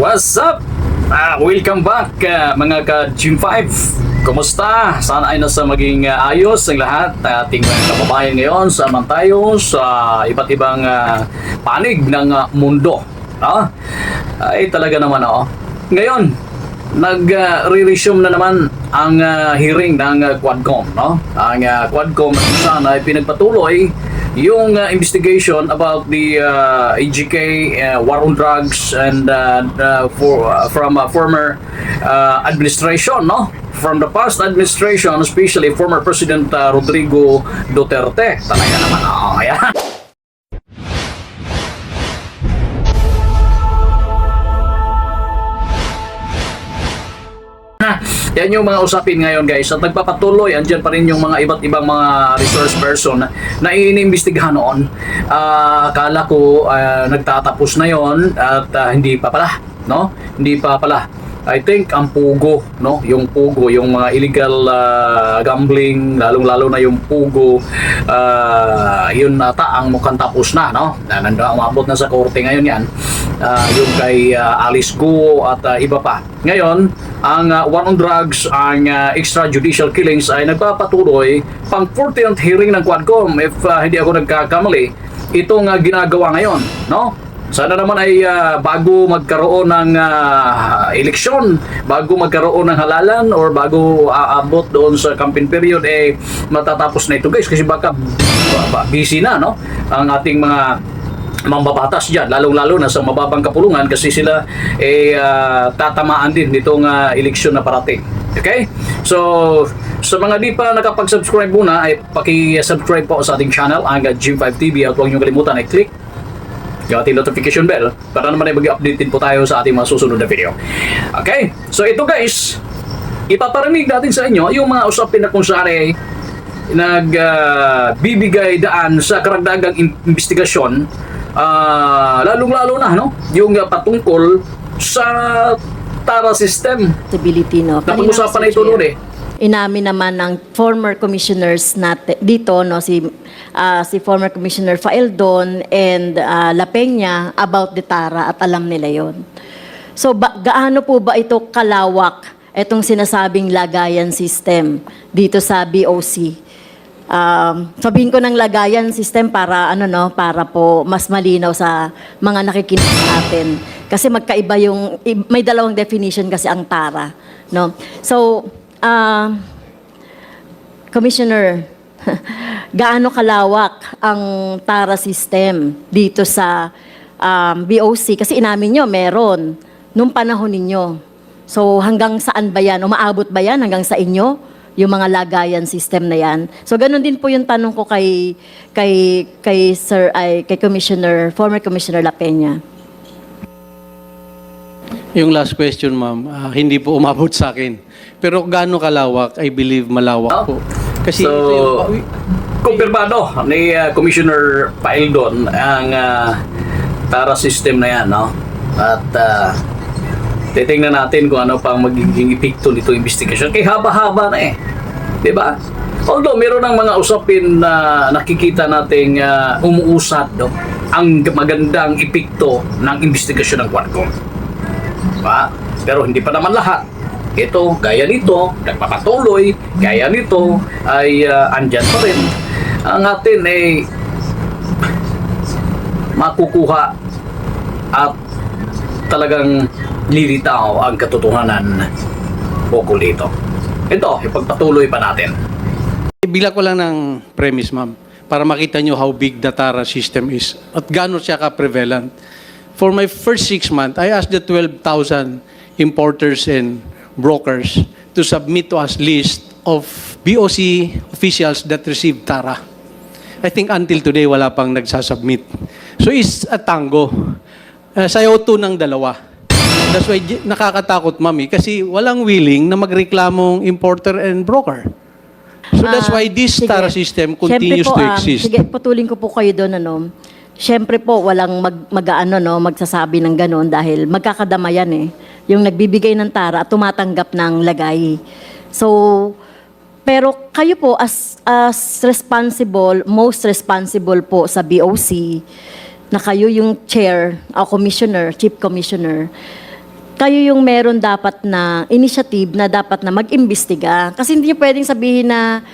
What's up? Welcome back mga ka-Gym 5. Kumusta? Sana ay nasa maging ayos ang lahat ating mga kababayan ngayon. Saan tayo sa iba't ibang panig ng mundo. Ay talaga naman Ngayon, nag-re-resume na naman ang hearing ng Quadcom. Ang Quadcom sana ay pinagpatuloy yung investigation about the AGK war on drugs and from former administration, from the past administration, especially former President Rodrigo Duterte. Talaga naman, ayan. Yan yung mga usapin ngayon, guys. At nagpapatuloy, andyan pa rin yung mga iba't ibang mga resource person na iniimbestigahan noon. Akala ko nagtatapos na yon at hindi pa pala, Hindi pa pala. I think ang pugo, yung pugo, yung mga illegal gambling, lalong-lalo na yung pugo, yun ata ang mukhang tapos na, umabot na sa korte ngayon yan. Yung kay Alice Go at iba pa. Ngayon, ang war on drugs, ang extrajudicial killings ay nagpapatuloy pang 14th hearing ng Quadcom, if hindi ako nagkakamali. Itong ginagawa ngayon, Sana naman ay bago magkaroon ng eleksyon, bago magkaroon ng halalan, or bago aabot doon sa campaign period, matatapos na ito, guys. Kasi baka busy na, ang ating mga mambabatas dyan, lalong-lalo na sa mababang kapulungan, kasi sila tatamaan din nitong eleksyon na parating. Okay? So, sa mga di pa nakapag-subscribe muna, ay paki-subscribe po sa ating channel, ang Gym5 TV, at huwag nyo kalimutan ay click yung ating notification bell para naman ay mag-update din po tayo sa ating mga susunod na video. Okay? So ito, guys, ipaparinig natin sa inyo yung mga usapin na kung saan ay nagbibigay daan sa karagdagang investigasyon, lalong-lalo na yung patungkol sa TARA system. Stability, Napag-usapan na ito noon Inamin naman ng former commissioners natin dito, si former Commissioner Faeldon and La Peña about the TARA, at alam nila yon. So gaano po ba ito kalawak, itong sinasabing lagayan system dito sa BOC? Sabihin ko ng lagayan system para para po mas malinaw sa mga nakikinig sa atin. Kasi magkaiba may dalawang definition kasi ang TARA, So, Commissioner, gaano kalawak ang TARA system dito sa BOC? Kasi inamin nyo, meron nung panahon ninyo. So hanggang saan ba yan? Umaabot ba yan hanggang sa inyo? Yung mga lagayan system na yan. So ganun din po yung tanong ko kay Commissioner, former Commissioner La Peña. Yung last question, ma'am, hindi po umabot sa akin. Pero gaano kalawak, I believe malawak po. Kasi so, kumpirmado ni Commissioner Faeldon ang TARA system na yan, At titingnan natin kung ano pang magiging epekto nito investigation. Kaya haba-haba na diba? Although meron ng mga usapin na nakikita nating umuusad ang magandang epekto ng investigasyon ng Quadcom. Diba? Pero hindi pa naman lahat. Ito, gaya nito, nagpapatuloy, gaya nito, ay andyan pa rin. Ang atin ay makukuha at talagang lilitaw ang katotohanan ukol dito. Ito, ipagpatuloy pa natin. Bila ko lang ng premise, ma'am, para makita nyo how big the TARA system is at gaano siya ka-prevalent. For my first 6 months, I asked the 12,000 importers and brokers to submit to us list of BOC officials that received TARA. I think until today, wala pang nagsasubmit. So it's a tango. Sayaw to ng dalawa. That's why nakakatakot, mami, kasi walang willing na magreklamong importer and broker. So that's why this TARA system continues to exist. Sige, putulin ko po kayo doon, Siyempre po, walang magsasabi ng gano'n dahil magkakadamayan yung nagbibigay ng TARA at tumatanggap ng lagay. So, pero kayo po as responsible, most responsible po sa BOC, na kayo yung chair o commissioner, chief commissioner, kayo yung meron dapat na initiative na dapat na mag-imbestiga. Kasi hindi nyo pwedeng sabihin na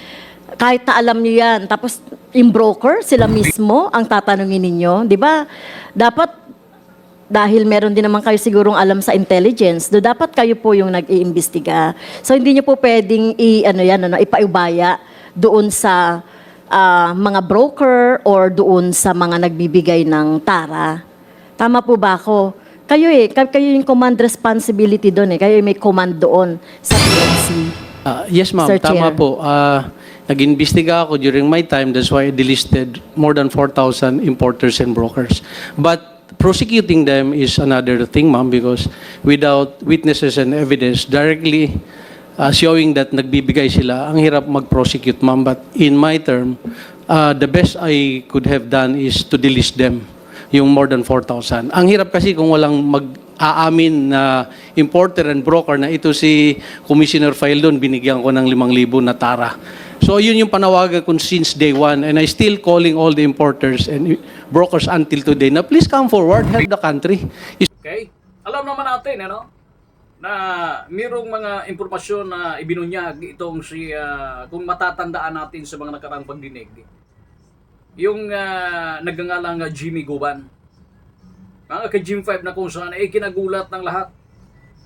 kahit na alam nyo yan, tapos yung broker, sila mismo ang tatanungin ninyo. Di ba? Dapat, dahil meron din naman kayo sigurong alam sa intelligence, dapat kayo po yung nag-iimbestiga. So hindi nyo po pwedeng ipaubaya doon sa mga broker or doon sa mga nagbibigay ng tara. Tama po ba ako? Kayo yung command responsibility doon eh. Kayo yung may command doon sa PNC. Yes, ma'am. Sir Tama Chair. po. Nag-imbestiga ako during my time. That's why I delisted more than 4,000 importers and brokers. But prosecuting them is another thing, ma'am, because without witnesses and evidence directly showing that nagbibigay sila, ang hirap mag-prosecute, ma'am. But in my term, the best I could have done is to delist them, yung more than 4,000. Ang hirap kasi kung walang mag-aamin na importer and broker na ito si Commissioner Faildon, binigyan ko ng 5,000 na tara. So yun yung panawagan ko since day one, and I still calling all the importers and brokers until today na please come forward, help the country. Okay? Alam naman natin, na mayroong mga impormasyon na ibinunyag itong kung matatandaan natin sa mga nakaraang pagdinig, yung nagngangalang Jimmy Guban. Mga ka-Jim 5 na kung saan kinagulat ng lahat.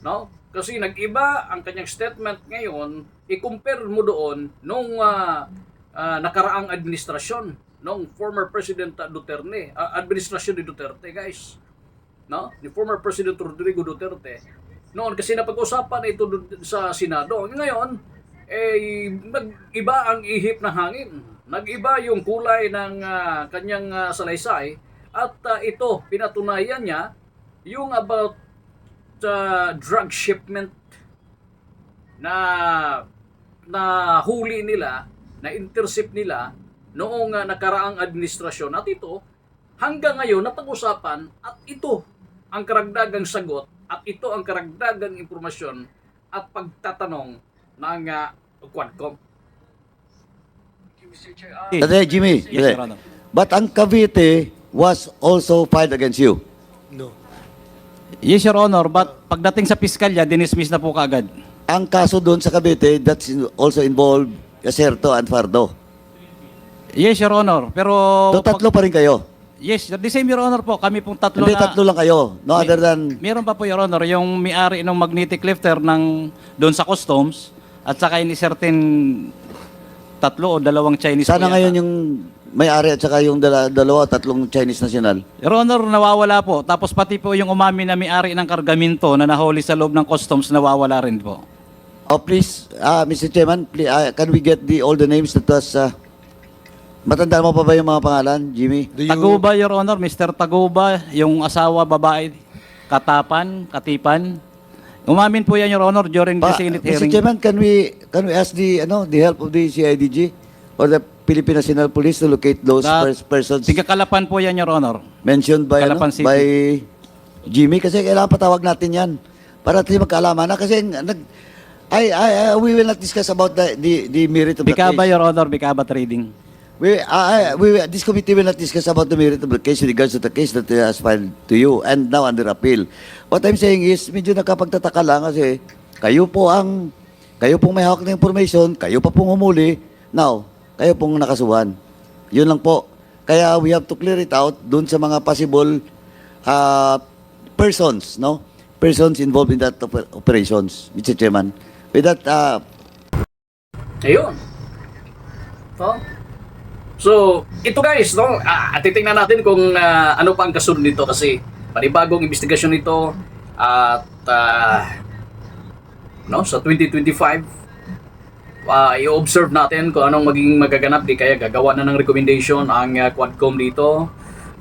No? Kasi nag-iba ang kanyang statement ngayon, i-compare mo doon nung nakaraang administrasyon nung former President Duterte, administrasyon ni Duterte, guys. No? Ni former President Rodrigo Duterte. Noon kasi napag-usapan ito sa Senado. Ngayon, nag-iba ang ihip ng hangin. Nag-iba yung kulay ng kanyang salaysay at ito, pinatunayan niya yung about drug shipment na huli nila, na intercept nila noong nakaraang administrasyon. At ito, hanggang ngayon napag-usapan at ito ang karagdagang sagot at ito ang karagdagang impormasyon at pagtatanong ng Quadcom. Jimmy, Yes, Your Honor. but ang Cavite was also filed against you. Yes, Your Honor, but pagdating sa piskalya, dinismiss na po kaagad. Ang kaso doon sa Cavite, that's also involved Acerto and Fardo. Yes, Your Honor, pero... So tatlo pa rin kayo. Yes, the same, Your Honor po. Kami pong tatlo Hindi, na... tatlo lang kayo. No other than... Meron pa po, Your Honor, yung may-ari ng magnetic lifter ng doon sa customs at saka ni certain tatlo o dalawang Chinese Sana po yata. ngayon yung may-ari at saka yung dalawa, tatlong Chinese national. Your Honor, nawawala po. Tapos pati po yung umami na may-ari ng kargamento na nahuli sa loob ng customs, nawawala rin po. Oh, please, Mr. Chairman, please, can we get all the names that was... matandaan mo pa ba yung mga pangalan, Jimmy? Taguba, Your Honor, Mr. Taguba, yung asawa, babae, Katipan. Umamin po yan, Your Honor, during the Senate Mr. hearing. Chairman, can we ask the help of the CIDG or the Philippine National Police to locate those persons Tiga Kalapan po yan, Your Honor. mentioned by Calapan City. by Jimmy, kasi kailangan patawag natin 'yan para tayo magkaalaman na, kasi we will not discuss about the merit of the Bicaba, case. Your Honor, Bicaba Trading. This committee will not discuss about the merit of the case with regards to the case that has filed to you and now under appeal. What I'm saying is, medyo nakapagtataka lang kasi kayo pong may hawak ng information, kayo pa pong humuli, now, kayo pong nakasuhan. Yun lang po. Kaya we have to clear it out dun sa mga possible persons, no? Persons involved in that operations, Mr. Chairman. With that, Ayun. So, ito guys, titingnan natin kung ano pa ang kasunod nito kasi panibagong investigasyon nito at sa 2025 i-observe natin kung anong magiging magaganap, di kaya gagawa na ng recommendation ang Quadcom dito,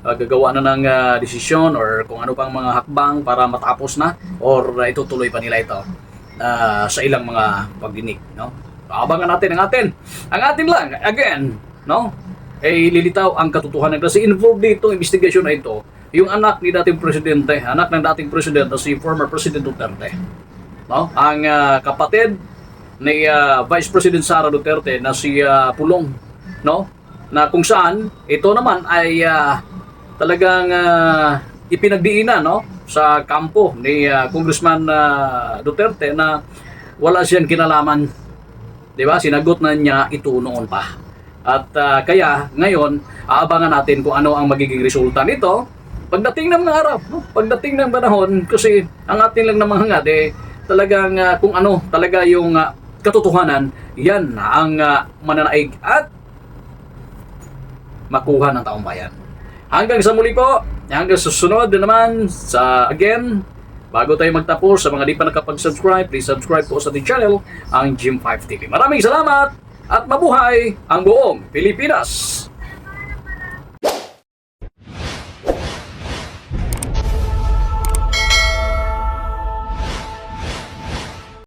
gagawa na ng desisyon or kung ano pang mga hakbang para matapos na or itutuloy pa nila ito sa ilang mga pagdinig, no? Abangan natin ang atin lang again, no? Lilitaw ang katotohanan kasi involved dito investigation na ito yung anak ni dating presidente, anak ng dating presidente si former President Duterte, no? Ang kapatid ni Vice President Sara Duterte na si Pulong, no? Na kung saan ito naman ay talagang ipinagdiinan, no, sa kampo ni Congressman Duterte na wala siyang kinalaman. 'Di ba? Sinagot na niya ito noon pa. At kaya ngayon aabangan natin kung ano ang magiging resulta nito pagdating ng mga araw, no? Pagdating ng panahon, kasi ang atin lang na mga talagang kung ano talaga yung katotohanan, yan ang mananaig at makuha ng taong bayan. Hanggang sa muli po, hanggang sa susunod na naman sa again, bago tayo magtapos, sa mga di pa nakapag-subscribe, please subscribe po sa ating channel, ang Jim 5 TV. Maraming salamat at mabuhay ang buong Pilipinas!